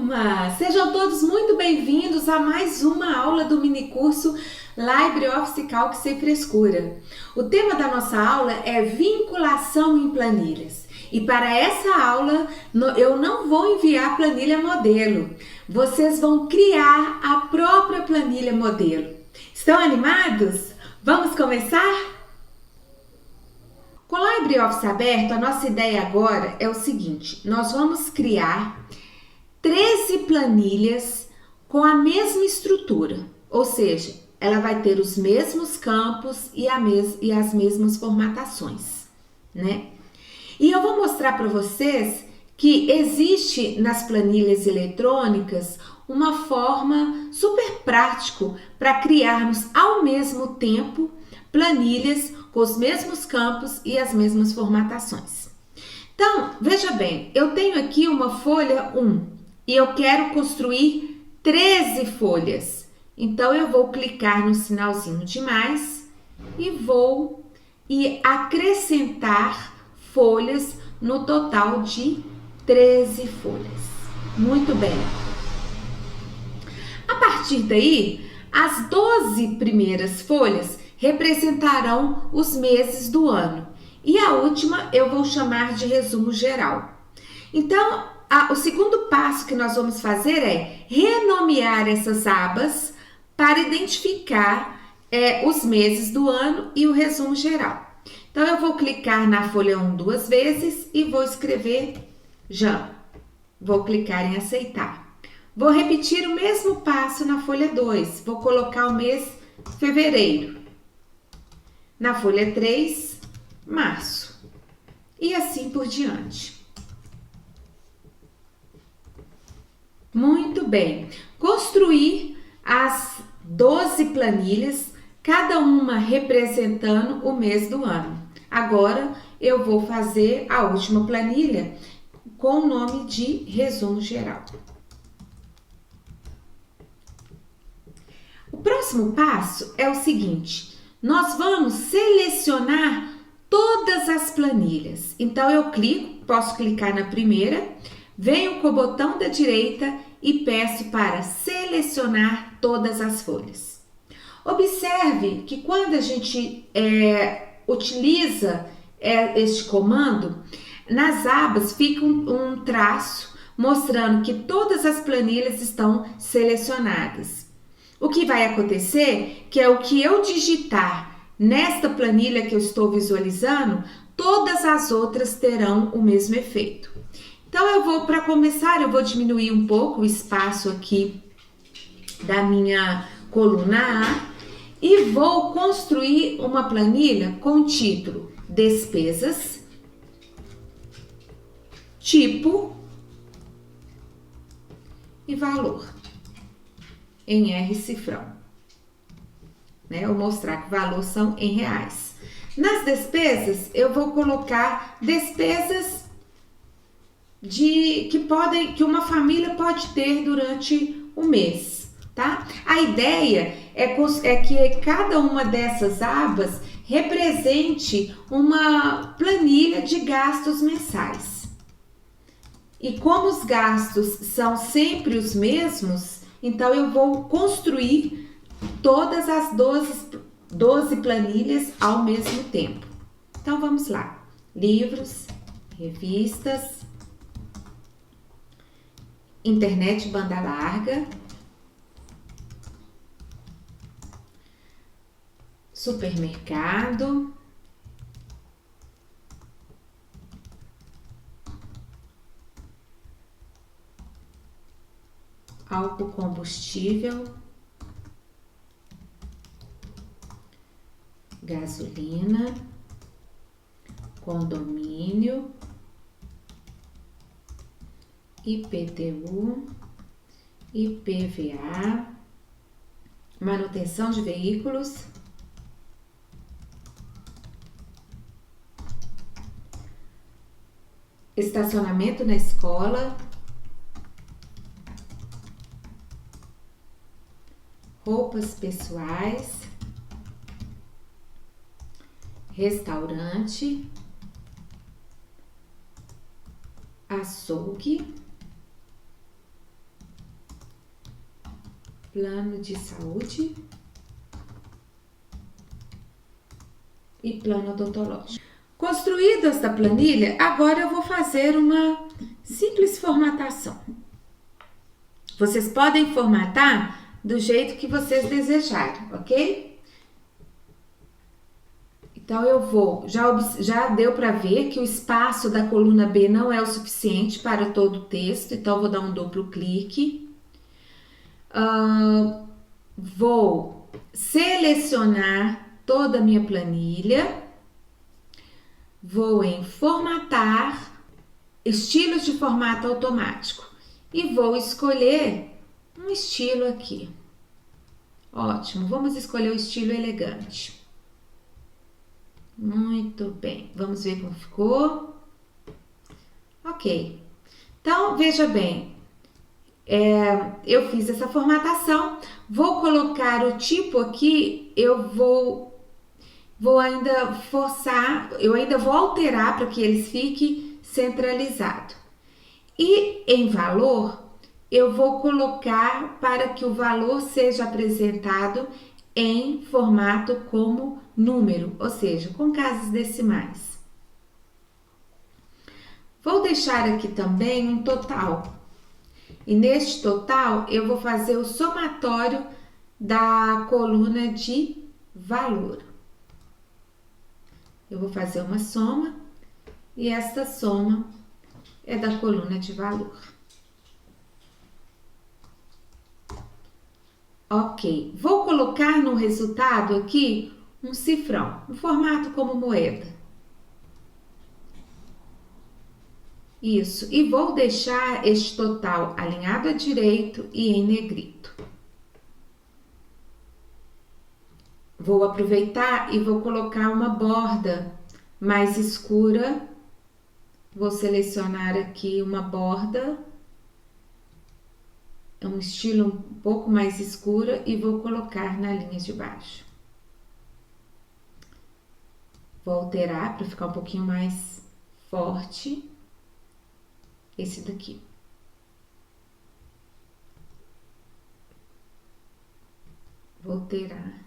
turma! Sejam todos muito bem-vindos a mais uma aula do minicurso LibreOffice Calc Sem Frescura. O tema da nossa aula é vinculação em planilhas. E para essa aula, eu não vou enviar planilha modelo. Vocês vão criar a própria planilha modelo. Estão animados? Vamos começar? Com o LibreOffice aberto, a nossa ideia agora é o seguinte: nós vamos criar 13 planilhas com a mesma estrutura, ou seja, ela vai ter os mesmos campos e as mesmas formatações, né? E eu vou mostrar para vocês que existe nas planilhas eletrônicas uma forma super prática para criarmos ao mesmo tempo planilhas com os mesmos campos e as mesmas formatações. Então, veja bem, eu tenho aqui uma folha 1 e eu quero construir 13 folhas. Então, eu vou clicar no sinalzinho de mais e vou acrescentar folhas no total de 13 folhas. Muito bem. A partir daí, as 12 primeiras folhas representarão os meses do ano e a última eu vou chamar de resumo geral. Então, o segundo passo que nós vamos fazer é renomear essas abas para identificar os meses do ano e o resumo geral. Então, eu vou clicar na folha 1 duas vezes e vou escrever JAN. Vou clicar em aceitar. Vou repetir o mesmo passo na folha 2. Vou colocar o mês fevereiro. Na folha 3, março. E assim por diante. Muito bem. Construir as 12 planilhas, cada uma representando o mês do ano. Agora, eu vou fazer a última planilha com o nome de resumo geral. O próximo passo é o seguinte: nós vamos selecionar todas as planilhas. Então, eu posso clicar na primeira, venho com o botão da direita e peço para selecionar todas as folhas. Observe que quando a gente utiliza este comando, nas abas fica um traço mostrando que todas as planilhas estão selecionadas. O que vai acontecer que é o que eu digitar nesta planilha que eu estou visualizando, todas as outras terão o mesmo efeito. Então, para começar, eu vou diminuir um pouco o espaço aqui da minha coluna A e vou construir uma planilha com o título Despesas, Tipo e Valor, em R cifrão. Eu vou mostrar que o valor são em reais. Nas despesas, eu vou colocar despesas que uma família pode ter durante o mês, tá? A ideia é que cada uma dessas abas represente uma planilha de gastos mensais. E como os gastos são sempre os mesmos, então eu vou construir todas as 12 planilhas ao mesmo tempo. Então vamos lá. Livros, revistas, internet banda larga, supermercado, álcool combustível, gasolina, condomínio, IPTU, IPVA, manutenção de veículos, estacionamento na escola, roupas pessoais, restaurante, açougue, plano de saúde e plano odontológico. Construída esta planilha, agora eu vou fazer uma simples formatação. Vocês podem formatar do jeito que vocês desejarem, ok? Então, eu vou, já deu para ver que o espaço da coluna B não é o suficiente para todo o texto, então, eu vou dar um duplo clique. Vou selecionar toda a minha planilha. Vou em formatar, estilos de formato automático e vou escolher um estilo aqui. Ótimo, vamos escolher o estilo elegante. Muito bem, vamos ver como ficou. Ok, então veja bem, eu fiz essa formatação, vou colocar o tipo aqui, eu vou ainda forçar, eu ainda vou alterar para que ele fique centralizado. E em valor, eu vou colocar para que o valor seja apresentado em formato como número, ou seja, com casas decimais. Vou deixar aqui também um total. E neste total, eu vou fazer o somatório da coluna de valor. Eu vou fazer uma soma e esta soma é da coluna de valor. Ok, vou colocar no resultado aqui um cifrão, um formato como moeda. Isso, e vou deixar este total alinhado à direito e em negrito. Vou aproveitar e vou colocar uma borda mais escura. Vou selecionar aqui uma borda, é um estilo um pouco mais escura e vou colocar na linha de baixo. Vou alterar para ficar um pouquinho mais forte. Esse daqui. Vou alterar.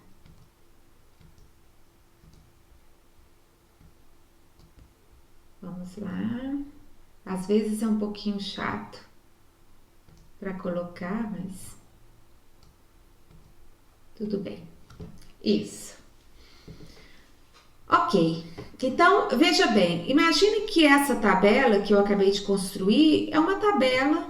Vamos lá. Às vezes é um pouquinho chato para colocar, mas tudo bem. Isso. Ok. Então, veja bem, imagine que essa tabela que eu acabei de construir é uma tabela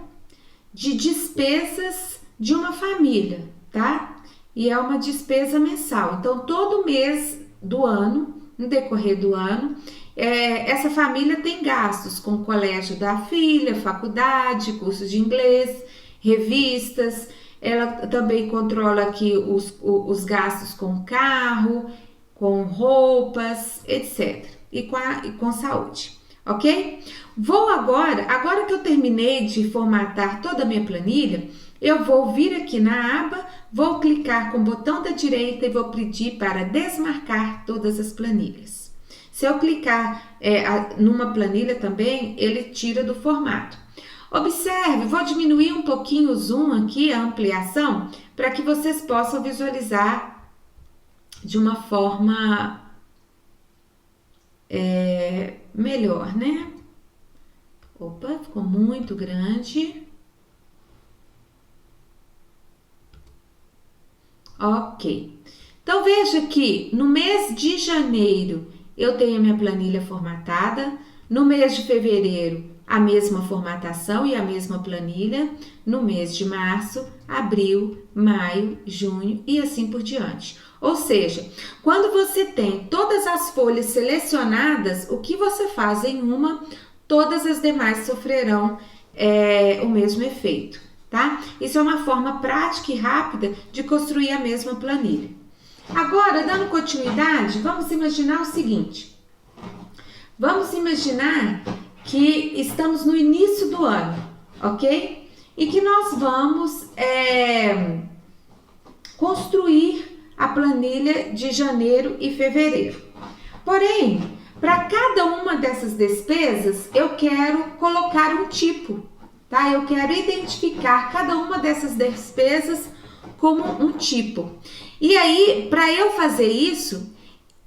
de despesas de uma família, tá? E é uma despesa mensal. Então, todo mês do ano, no decorrer do ano, essa família tem gastos com o colégio da filha, faculdade, cursos de inglês, revistas. Ela também controla aqui os gastos com carro, com roupas, etc. E com saúde, ok? Vou agora que eu terminei de formatar toda a minha planilha, eu vou vir aqui na aba, vou clicar com o botão da direita e vou pedir para desmarcar todas as planilhas. Se eu clicar numa planilha também, ele tira do formato. Observe, vou diminuir um pouquinho o zoom aqui, a ampliação, para que vocês possam visualizar de uma forma melhor, né? Opa, ficou muito grande. Ok. Então, veja que no mês de janeiro eu tenho a minha planilha formatada. No mês de fevereiro, a mesma formatação e a mesma planilha. No mês de março, abril, maio, junho e assim por diante. Ou seja, quando você tem todas as folhas selecionadas, o que você faz em uma, todas as demais sofrerão o mesmo efeito, tá? Isso é uma forma prática e rápida de construir a mesma planilha. Agora, dando continuidade, vamos imaginar o seguinte. Vamos imaginar que estamos no início do ano, ok? E que nós vamos construir a planilha de janeiro e fevereiro. Porém, para cada uma dessas despesas, eu quero colocar um tipo, tá? Eu quero identificar cada uma dessas despesas como um tipo. E aí, para eu fazer isso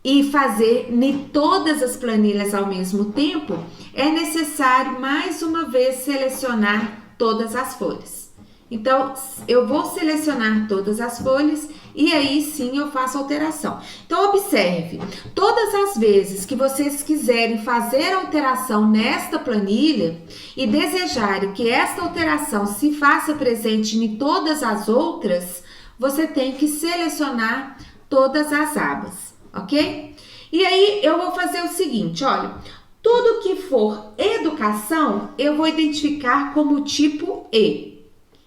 e fazer em todas as planilhas ao mesmo tempo, é necessário mais uma vez selecionar todas as folhas. Então, eu vou selecionar todas as folhas e aí sim eu faço alteração. Então, observe, todas as vezes que vocês quiserem fazer alteração nesta planilha e desejarem que esta alteração se faça presente em todas as outras, você tem que selecionar todas as abas, ok? E aí, eu vou fazer o seguinte, olha, tudo que for educação, eu vou identificar como tipo E.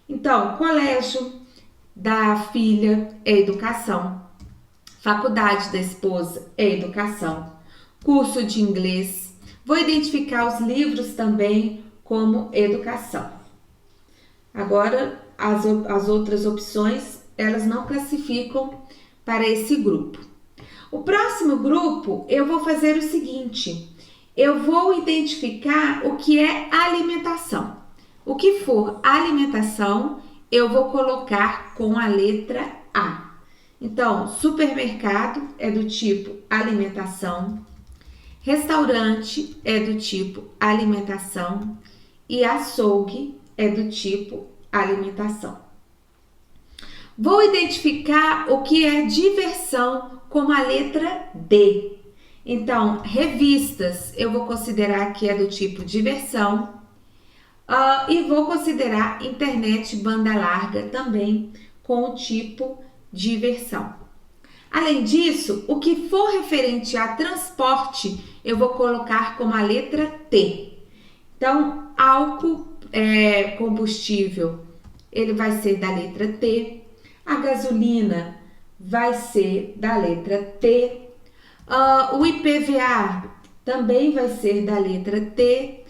Então, colégio da filha é educação, faculdade da esposa é educação, curso de inglês, vou identificar os livros também como educação. Agora, as outras opções, elas não classificam para esse grupo. O próximo grupo, eu vou fazer o seguinte, eu vou identificar o que é alimentação. O que for alimentação, eu vou colocar com a letra A. Então, supermercado é do tipo alimentação, restaurante é do tipo alimentação e açougue é do tipo alimentação. Vou identificar o que é diversão com a letra D. Então, revistas eu vou considerar que é do tipo diversão. E vou considerar internet banda larga também com o tipo diversão. Além disso, o que for referente a transporte, eu vou colocar como a letra T. Então, álcool, combustível, ele vai ser da letra T. A gasolina vai ser da letra T. O IPVA também vai ser da letra T.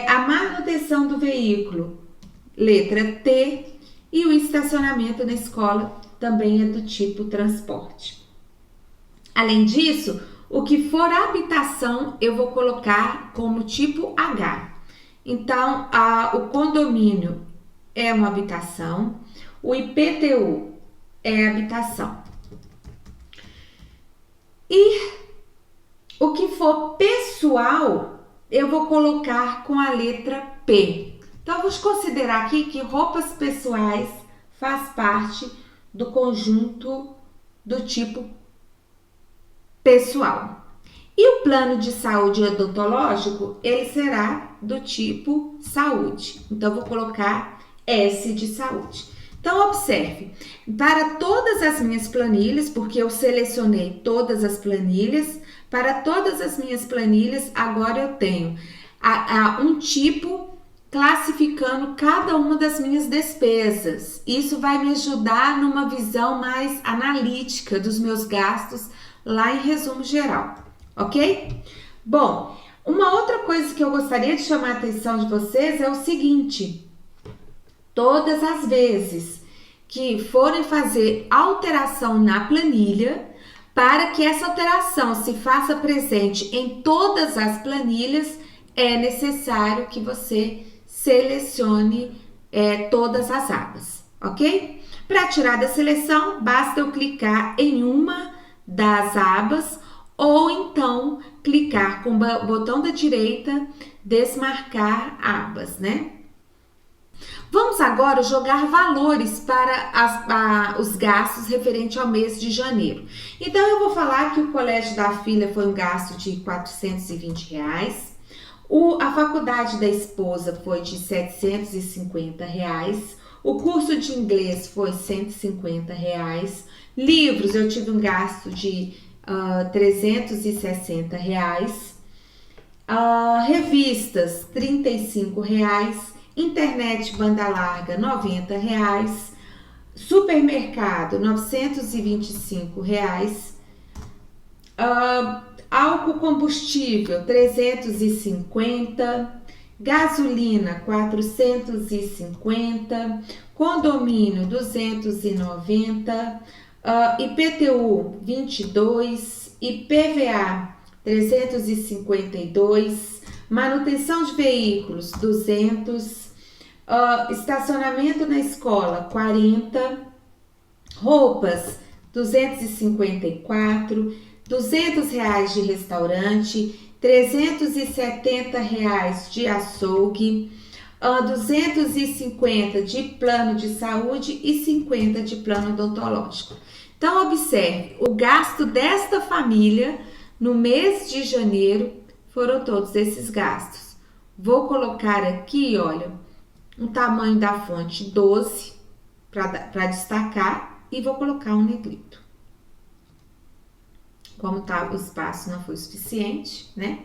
A manutenção do veículo, letra T, e o estacionamento na escola também é do tipo transporte. Além disso, o que for habitação, eu vou colocar como tipo H. Então, o condomínio é uma habitação, o IPTU é habitação. E o que for pessoal, eu vou colocar com a letra P. Então, vamos considerar aqui que roupas pessoais faz parte do conjunto do tipo pessoal. E o plano de saúde odontológico, ele será do tipo saúde. Então, vou colocar S de saúde. Então, observe, para todas as minhas planilhas, porque eu selecionei todas as planilhas, para todas as minhas planilhas, agora eu tenho um tipo classificando cada uma das minhas despesas. Isso vai me ajudar numa visão mais analítica dos meus gastos lá em resumo geral, ok? Bom, uma outra coisa que eu gostaria de chamar a atenção de vocês é o seguinte: todas as vezes que forem fazer alteração na planilha, para que essa alteração se faça presente em todas as planilhas, é necessário que você selecione todas as abas, ok? Para tirar da seleção, basta eu clicar em uma das abas ou então clicar com o botão da direita, desmarcar abas, né? Vamos agora jogar valores para os gastos referente ao mês de janeiro. Então, eu vou falar que o colégio da filha foi um gasto de R$420. A faculdade da esposa foi de R$750. O curso de inglês foi R$150. Livros, eu tive um gasto de R$360. Revistas, R$35. Internet banda larga, R$90. Supermercado, R$925. Álcool combustível, R$350. Gasolina, R$450. Condomínio, R$290. IPTU, R$22. IPVA, R$352. Manutenção de veículos, R$200. Estacionamento na escola, 40. Roupas, 254. R$ 200 de restaurante, R$ 370 de açougue, 250 de plano de saúde e 50 de plano odontológico. Então, observe, o gasto desta família no mês de janeiro foram todos esses gastos. Vou colocar aqui, olha, o tamanho da fonte 12 para destacar e vou colocar um negrito. Como tá, o espaço não foi suficiente, né?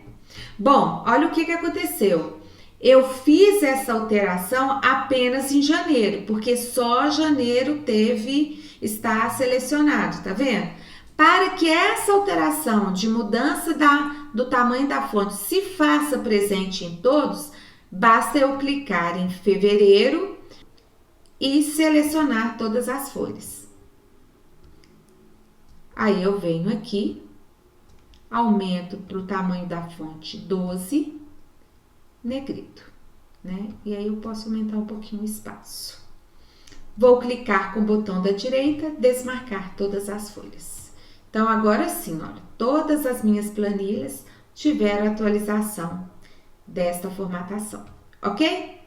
Bom, olha o que aconteceu. Eu fiz essa alteração apenas em janeiro, porque só janeiro está selecionado, tá vendo? Para que essa alteração de mudança do tamanho da fonte se faça presente em todos, basta eu clicar em fevereiro e selecionar todas as folhas. Aí eu venho aqui, aumento para o tamanho da fonte 12, negrito, né? E aí eu posso aumentar um pouquinho o espaço. Vou clicar com o botão da direita, desmarcar todas as folhas. Então, agora sim, olha, todas as minhas planilhas tiveram atualização desta formatação, ok?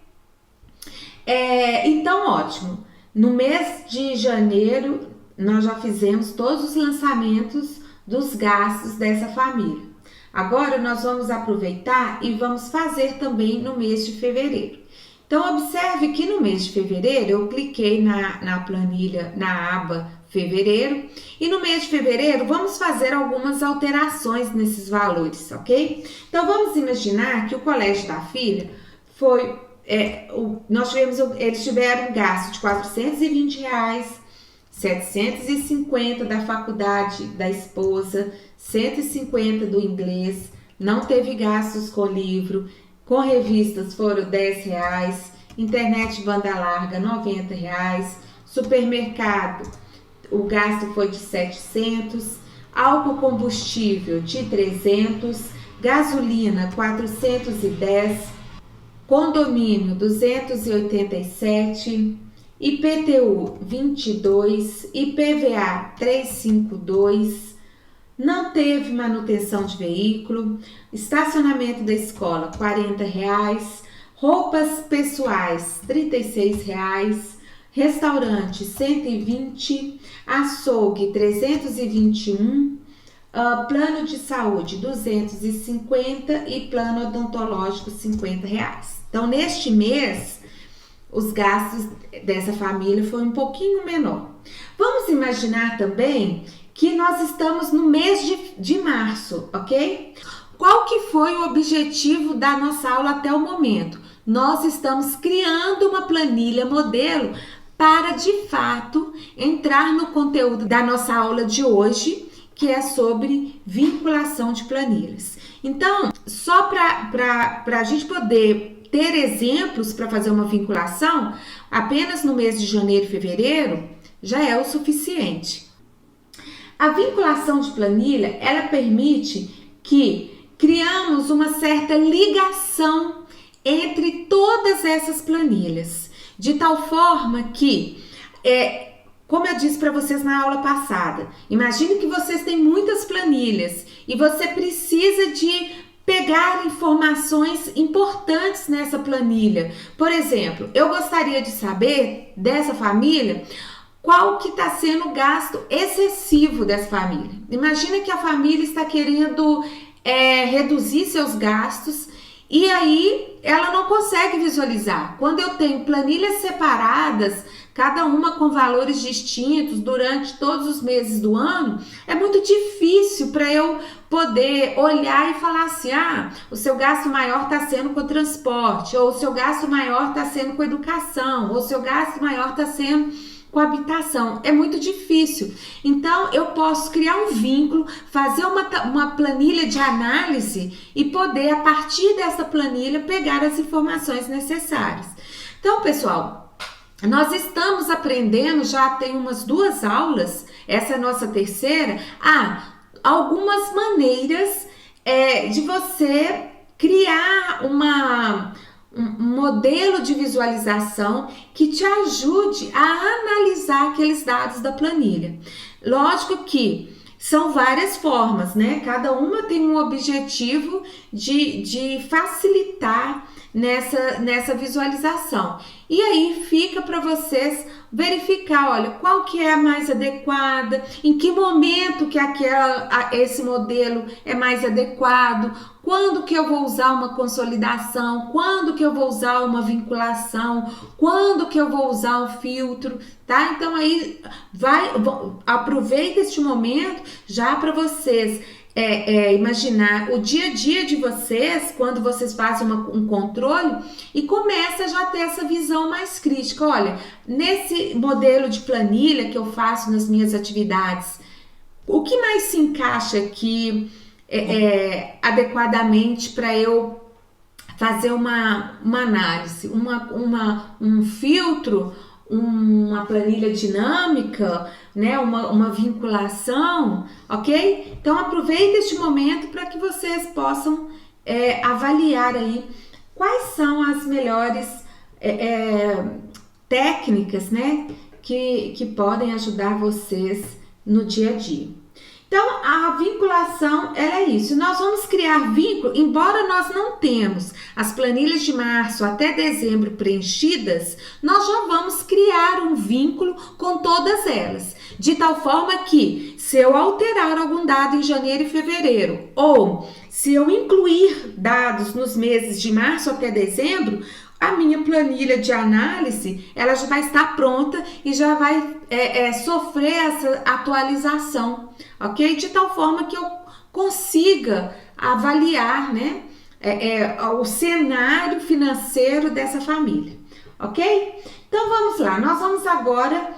Então, ótimo. No mês de janeiro, nós já fizemos todos os lançamentos dos gastos dessa família. Agora, nós vamos aproveitar e vamos fazer também no mês de fevereiro. Então, observe que no mês de fevereiro, eu cliquei na planilha, na aba fevereiro, e no mês de fevereiro, vamos fazer algumas alterações nesses valores, ok? Então, vamos imaginar que o colégio da filha foi, eles tiveram um gasto de R$ 420, 750 da faculdade da esposa, 150 do inglês, não teve gastos com livro, com revistas foram R$ 10, internet banda larga R$ 90, supermercado, o gasto foi de 700, álcool combustível de 300, gasolina 410, condomínio 287, IPTU 22, IPVA 352, não teve manutenção de veículo, estacionamento da escola R$ 40, roupas pessoais R$ 36, restaurante 120, açougue 321, plano de saúde 250 e plano odontológico R$ 50. Então, neste mês, os gastos dessa família foi um pouquinho menor. Vamos imaginar também que nós estamos no mês de março, ok? Qual que foi o objetivo da nossa aula até o momento? Nós estamos criando uma planilha modelo para, de fato, entrar no conteúdo da nossa aula de hoje, que é sobre vinculação de planilhas. Então, só para a gente poder ter exemplos para fazer uma vinculação, apenas no mês de janeiro e fevereiro já é o suficiente. A vinculação de planilha, ela permite que criamos uma certa ligação entre todas essas planilhas, de tal forma que, como eu disse para vocês na aula passada, imagine que vocês têm muitas planilhas e você precisa de pegar informações importantes nessa planilha. Por exemplo, eu gostaria de saber dessa família qual que está sendo o gasto excessivo dessa família. Imagina que a família está querendo reduzir seus gastos e aí ela não consegue visualizar. Quando eu tenho planilhas separadas, cada uma com valores distintos durante todos os meses do ano, é muito difícil para eu poder olhar e falar assim, o seu gasto maior está sendo com o transporte, ou o seu gasto maior está sendo com a educação, ou o seu gasto maior está sendo com a habitação. É muito difícil. Então, eu posso criar um vínculo, fazer uma planilha de análise e poder, a partir dessa planilha, pegar as informações necessárias. Então, pessoal, nós estamos aprendendo, já tem umas 2 aulas, essa é a nossa terceira, algumas maneiras de você criar um modelo de visualização que te ajude a analisar aqueles dados da planilha. Lógico que são várias formas, né? Cada uma tem um objetivo de facilitar nessa visualização. E aí fica para vocês verificar, olha, qual que é a mais adequada, em que momento que esse modelo é mais adequado, quando que eu vou usar uma consolidação, quando que eu vou usar uma vinculação, quando que eu vou usar um filtro, tá? Então aí aproveita este momento já para vocês imaginar o dia a dia de vocês, quando vocês fazem um controle e começa já a ter essa visão mais crítica. Olha, nesse modelo de planilha que eu faço nas minhas atividades, o que mais se encaixa aqui adequadamente para eu fazer uma análise, um filtro, uma planilha dinâmica, né, uma vinculação, ok? Então aproveita este momento para que vocês possam avaliar aí quais são as melhores técnicas, né, que podem ajudar vocês no dia a dia. Então, a vinculação é isso. Nós vamos criar vínculo, embora nós não temos as planilhas de março até dezembro preenchidas, nós já vamos criar um vínculo com todas elas. De tal forma que, se eu alterar algum dado em janeiro e fevereiro, ou se eu incluir dados nos meses de março até dezembro, a minha planilha de análise, ela já vai estar pronta e já vai sofrer essa atualização, ok? De tal forma que eu consiga avaliar, né, o cenário financeiro dessa família, ok? Então vamos lá, nós vamos agora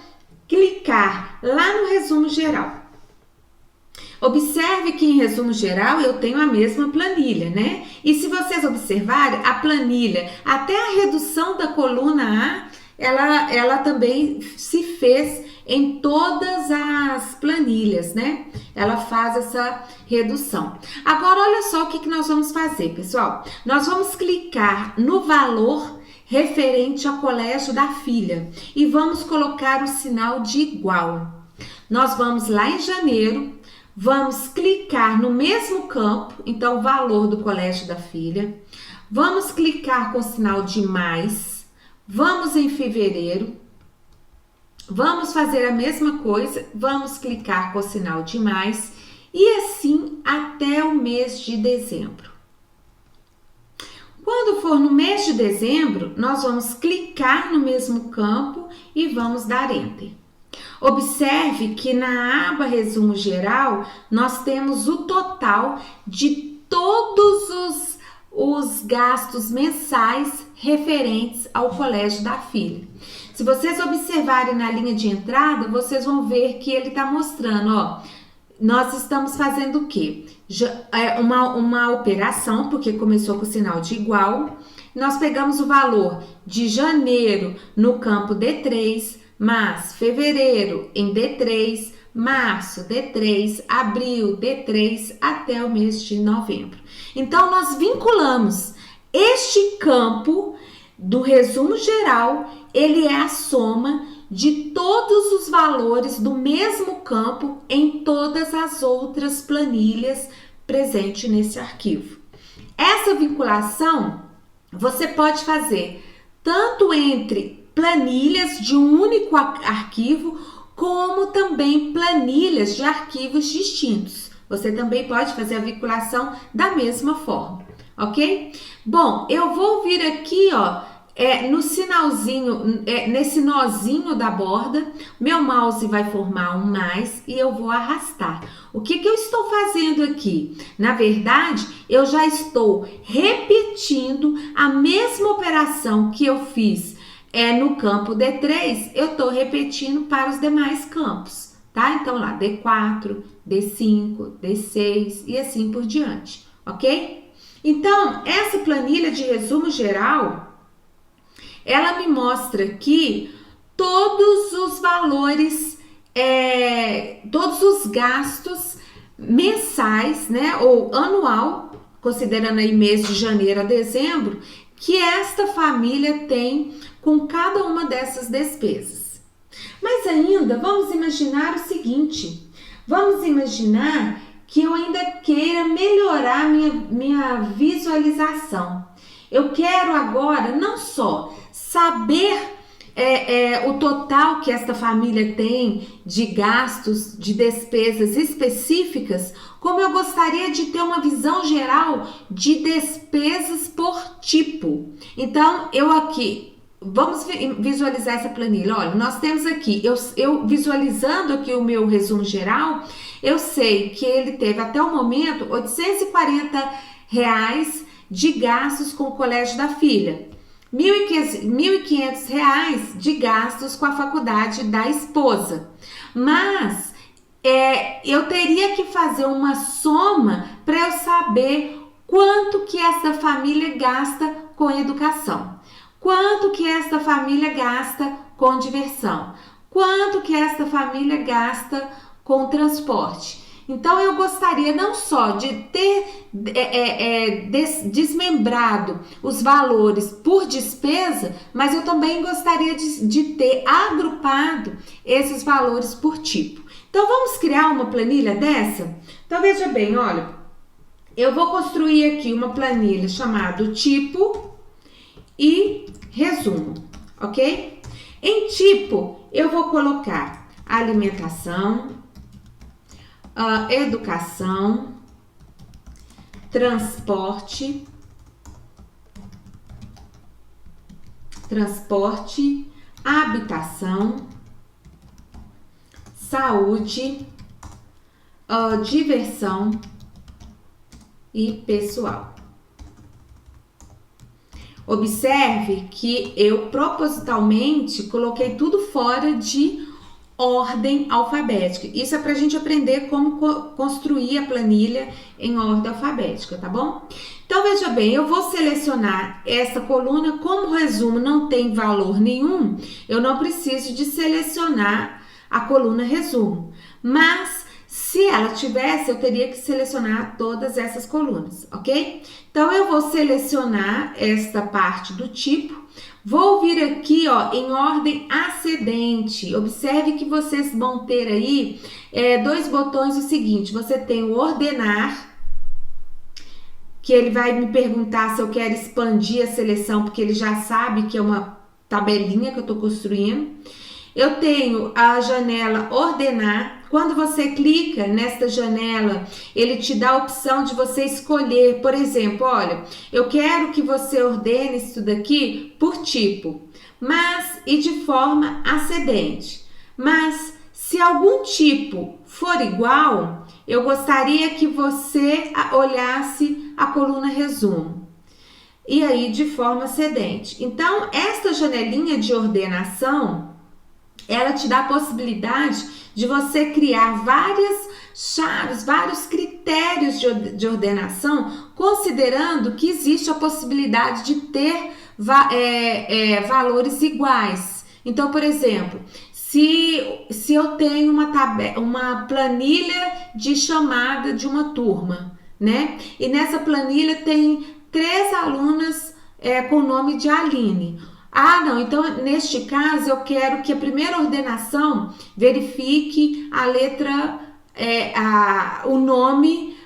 clicar lá no resumo geral. Observe que em resumo geral eu tenho a mesma planilha, né? E se vocês observarem, a planilha, até a redução da coluna A, ela também se fez em todas as planilhas, né? Ela faz essa redução. Agora, olha só o que nós vamos fazer, pessoal. Nós vamos clicar no valor referente ao colégio da filha e vamos colocar o sinal de igual. Nós vamos lá em janeiro, vamos clicar no mesmo campo, então, o valor do colégio da filha. Vamos clicar com o sinal de mais. Vamos em fevereiro. Vamos fazer a mesma coisa. Vamos clicar com o sinal de mais. E assim até o mês de dezembro. Quando for no mês de dezembro, nós vamos clicar no mesmo campo e vamos dar Enter. Observe que na aba Resumo Geral, nós temos o total de todos os gastos mensais referentes ao colégio da filha. Se vocês observarem na linha de entrada, vocês vão ver que ele está mostrando, ó, nós estamos fazendo o quê? Uma operação, porque começou com o sinal de igual. Nós pegamos o valor de janeiro no campo D3, mas fevereiro em D3, março D3, abril D3 até o mês de novembro. Então, nós vinculamos este campo do resumo geral, ele é a soma de todos os valores do mesmo campo em todas as outras planilhas presentes nesse arquivo. Essa vinculação você pode fazer tanto entre planilhas de um único arquivo, como também planilhas de arquivos distintos. Você também pode fazer a vinculação da mesma forma, ok? Bom, eu vou vir aqui, ó, no sinalzinho, nesse nozinho da borda, meu mouse vai formar um mais e eu vou arrastar. O que eu estou fazendo aqui? Na verdade, eu já estou repetindo a mesma operação que eu fiz no campo D3, eu estou repetindo para os demais campos, tá? Então, lá, D4, D5, D6 e assim por diante, ok? Então, essa planilha de resumo geral, ela me mostra aqui todos os valores, todos os gastos mensais, né? Ou anual, considerando aí mês de janeiro a dezembro, que esta família tem com cada uma dessas despesas. Mas ainda vamos imaginar o seguinte, vamos imaginar que eu ainda queira melhorar minha visualização. Eu quero agora não só saber o total que esta família tem de gastos, de despesas específicas, como eu gostaria de ter uma visão geral de despesas por tipo. Então, eu aqui, vamos visualizar essa planilha. Olha, nós temos aqui, eu visualizando aqui o meu resumo geral, eu sei que ele teve até o momento R$840 de gastos com o colégio da filha. R$1.500 de gastos com a faculdade da esposa. Mas eu teria que fazer uma soma para eu saber quanto que essa família gasta com educação, quanto que essa família gasta com diversão, quanto que essa família gasta com transporte. Então, eu gostaria não só de ter desmembrado os valores por despesa, mas eu também gostaria de ter agrupado esses valores por tipo. Então, vamos criar uma planilha dessa? Então, veja bem, olha, eu vou construir aqui uma planilha chamada tipo e resumo, ok? Em tipo, eu vou colocar alimentação, educação, transporte, habitação, saúde, diversão e pessoal. Observe que eu propositalmente coloquei tudo fora de ordem alfabética. Isso é para a gente aprender como construir a planilha em ordem alfabética, tá bom? Então, veja bem, eu vou selecionar essa coluna. Como o resumo não tem valor nenhum, eu não preciso de selecionar a coluna resumo. Mas, se ela tivesse, eu teria que selecionar todas essas colunas, ok? Então, eu vou selecionar esta parte do tipo. Vou vir aqui, ó, em ordem ascendente. Observe que vocês vão ter aí dois botões. O seguinte, você tem o ordenar, que ele vai me perguntar se eu quero expandir a seleção, porque ele já sabe que é uma tabelinha que eu tô construindo. Eu tenho a janela ordenar. Quando você clica nesta janela, ele te dá a opção de você escolher, por exemplo, olha, eu quero que você ordene isso daqui por tipo, mas e de forma ascendente. Mas se algum tipo for igual, eu gostaria que você olhasse a coluna resumo. E aí de forma ascendente. Então, esta janelinha de ordenação, ela te dá a possibilidade de você criar várias chaves, vários critérios de ordenação, considerando que existe a possibilidade de ter valores iguais. Então, por exemplo, se eu tenho uma planilha de chamada de uma turma, né? E nessa planilha tem 3 alunas com o nome de Aline. Ah, não, então neste caso eu quero que a primeira ordenação verifique a letra, o nome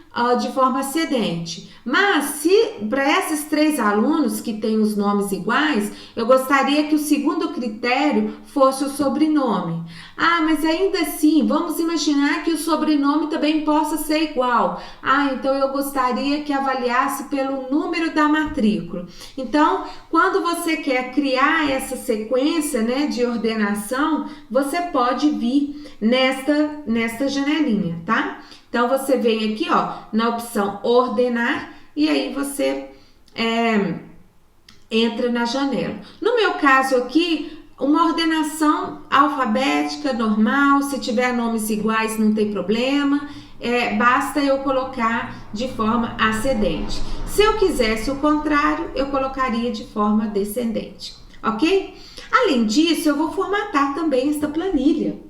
de forma ascendente. Mas se para esses 3 alunos que têm os nomes iguais, eu gostaria que o segundo critério fosse o sobrenome. Ah, mas ainda assim, vamos imaginar que o sobrenome também possa ser igual. Ah, então eu gostaria que avaliasse pelo número da matrícula. Então, quando você quer criar essa sequência, né, de ordenação, você pode vir nesta janelinha, tá? Então, você vem aqui, ó, na opção ordenar e aí você entra na janela. No meu caso aqui, uma ordenação alfabética normal, se tiver nomes iguais não tem problema, basta eu colocar de forma ascendente. Se eu quisesse o contrário, eu colocaria de forma descendente, ok? Além disso, eu vou formatar também esta planilha.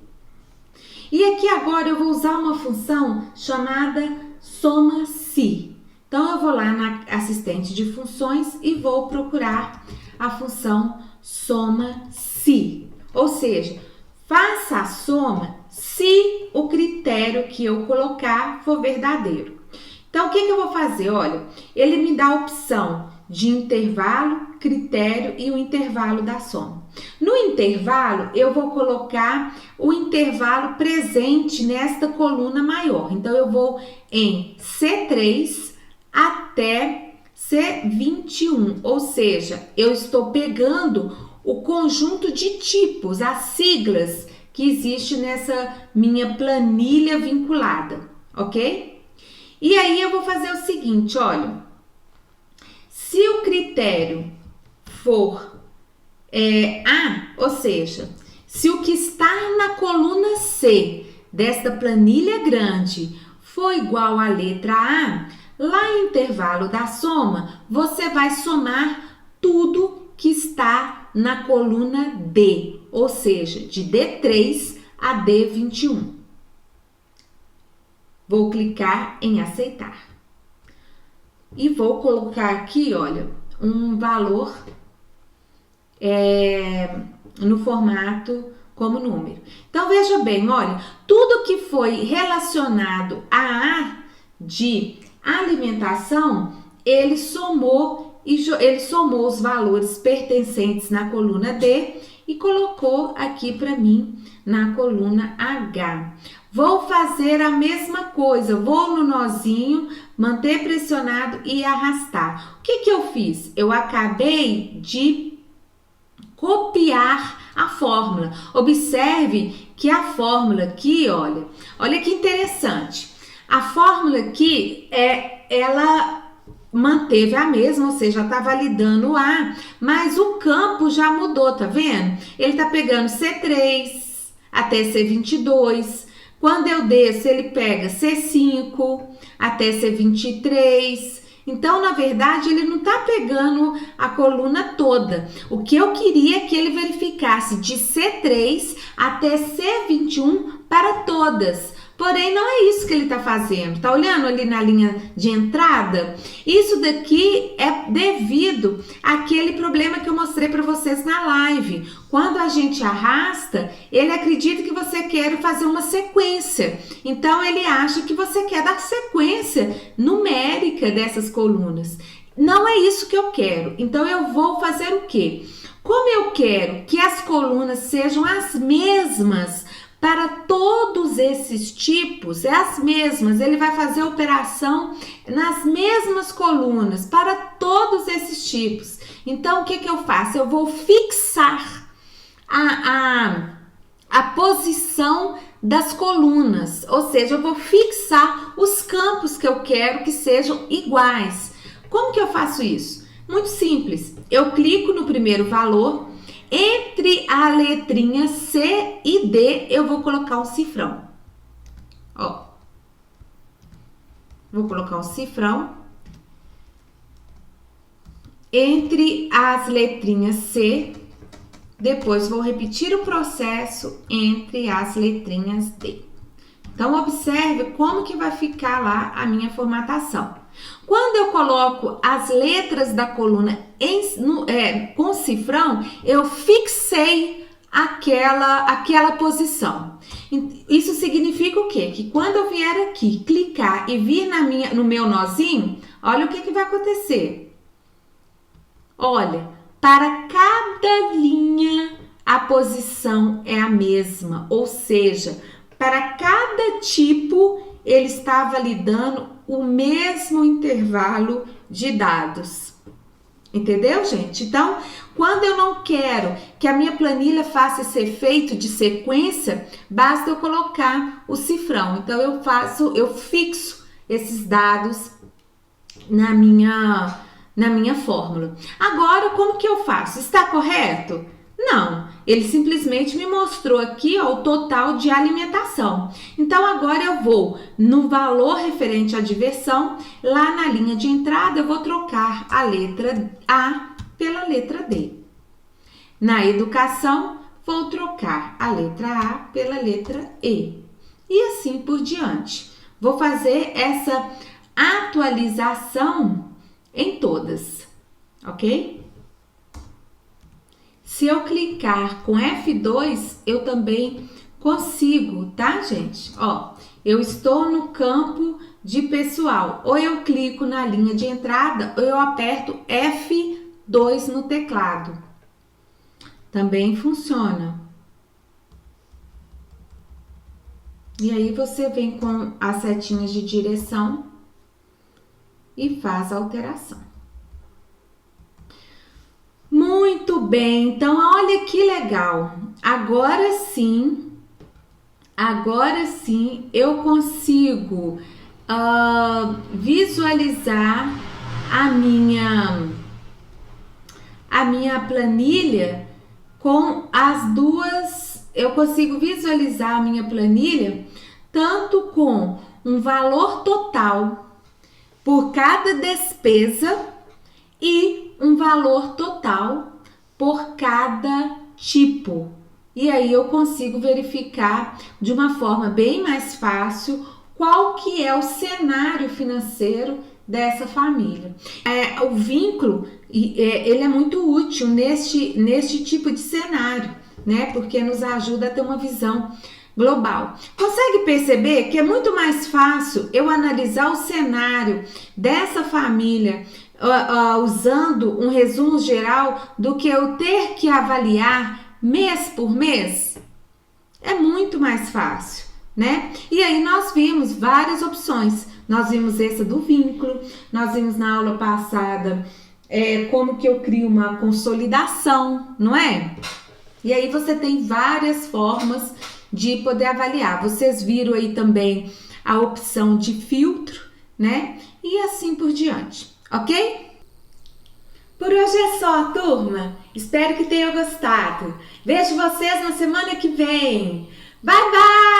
E aqui agora eu vou usar uma função chamada soma-se. Então, eu vou lá na assistente de funções e vou procurar a função soma-se. Ou seja, faça a soma se o critério que eu colocar for verdadeiro. Então, o que eu vou fazer? Olha, ele me dá a opção de intervalo, critério e o intervalo da soma. No intervalo, eu vou colocar o intervalo presente nesta coluna maior. Então, eu vou em C3 até C21, ou seja, eu estou pegando o conjunto de tipos, as siglas que existe nessa minha planilha vinculada, ok? E aí eu vou fazer o seguinte, olha, se o critério for A, ou seja, se o que está na coluna C desta planilha grande for igual à letra A, lá no intervalo da soma, você vai somar tudo que está na coluna D, ou seja, de D3 a D21. Vou clicar em aceitar. E vou colocar aqui, olha, um valor no formato como número. Então, veja bem, olha, tudo que foi relacionado a A de alimentação, ele somou os valores pertencentes na coluna D e colocou aqui para mim na coluna H. Vou fazer a mesma coisa, vou no nozinho, manter pressionado e arrastar. O que eu fiz? Eu acabei de copiar a fórmula. Observe que a fórmula aqui, olha que interessante. A fórmula aqui, ela manteve a mesma, ou seja, está validando A, mas o campo já mudou, tá vendo? Ele está pegando C3 até C22. Quando eu desço, ele pega C5 até C23. Então, na verdade, ele não está pegando a coluna toda. O que eu queria é que ele verificasse de C3 até C21 para todas. Porém, não é isso que ele está fazendo. Tá olhando ali na linha de entrada? Isso daqui é devido àquele problema que eu mostrei para vocês na live. Quando a gente arrasta, ele acredita que você quer fazer uma sequência. Então, ele acha que você quer dar sequência numérica dessas colunas. Não é isso que eu quero. Então, eu vou fazer o quê? Como eu quero que as colunas sejam as mesmas para todos esses tipos, as mesmas, ele vai fazer a operação nas mesmas colunas para todos esses tipos. Então, o que eu faço? Eu vou fixar a posição das colunas, ou seja, eu vou fixar os campos que eu quero que sejam iguais. Como que eu faço isso? Muito simples, eu clico no primeiro valor. Entre a letrinha C e D, eu vou colocar um cifrão. Ó. Vou colocar um cifrão. Entre as letrinhas C, depois vou repetir o processo entre as letrinhas D. Então, observe como que vai ficar lá a minha formatação. Quando eu coloco as letras da coluna com cifrão, eu fixei aquela posição. Isso significa o quê? Que quando eu vier aqui, clicar e vir no meu nozinho, olha o que vai acontecer. Olha, para cada linha, a posição é a mesma, ou seja, para cada tipo, ele está validando o mesmo intervalo de dados. Entendeu, gente? Então, quando eu não quero que a minha planilha faça esse efeito de sequência, basta eu colocar o cifrão. Então, eu fixo esses dados na minha fórmula. Agora, como que eu faço? Está correto? Não, ele simplesmente me mostrou aqui o total de alimentação. Então, agora eu vou no valor referente à diversão, lá na linha de entrada, eu vou trocar a letra A pela letra D. Na educação, vou trocar a letra A pela letra E. E assim por diante. Vou fazer essa atualização em todas, ok? Se eu clicar com F2, eu também consigo, tá, gente? Ó, eu estou no campo de pessoal, ou eu clico na linha de entrada, ou eu aperto F2 no teclado. Também funciona. E aí você vem com as setinhas de direção e faz a alteração. Muito bem, então olha que legal. Agora sim eu consigo visualizar a minha planilha com as duas. Eu consigo visualizar a minha planilha tanto com um valor total por cada despesa e um valor total por cada tipo. E aí eu consigo verificar de uma forma bem mais fácil qual que é o cenário financeiro dessa família. O vínculo, ele é muito útil neste tipo de cenário, né? Porque nos ajuda a ter uma visão global. Consegue perceber que é muito mais fácil eu analisar o cenário dessa família usando um resumo geral do que eu ter que avaliar mês por mês? É muito mais fácil, né? E aí nós vimos várias opções. Nós vimos essa do vínculo, nós vimos na aula passada como que eu crio uma consolidação, não é? E aí você tem várias formas de poder avaliar. Vocês viram aí também a opção de filtro, né? E assim por diante, ok? Por hoje é só, turma. Espero que tenham gostado. Vejo vocês na semana que vem. Bye, bye!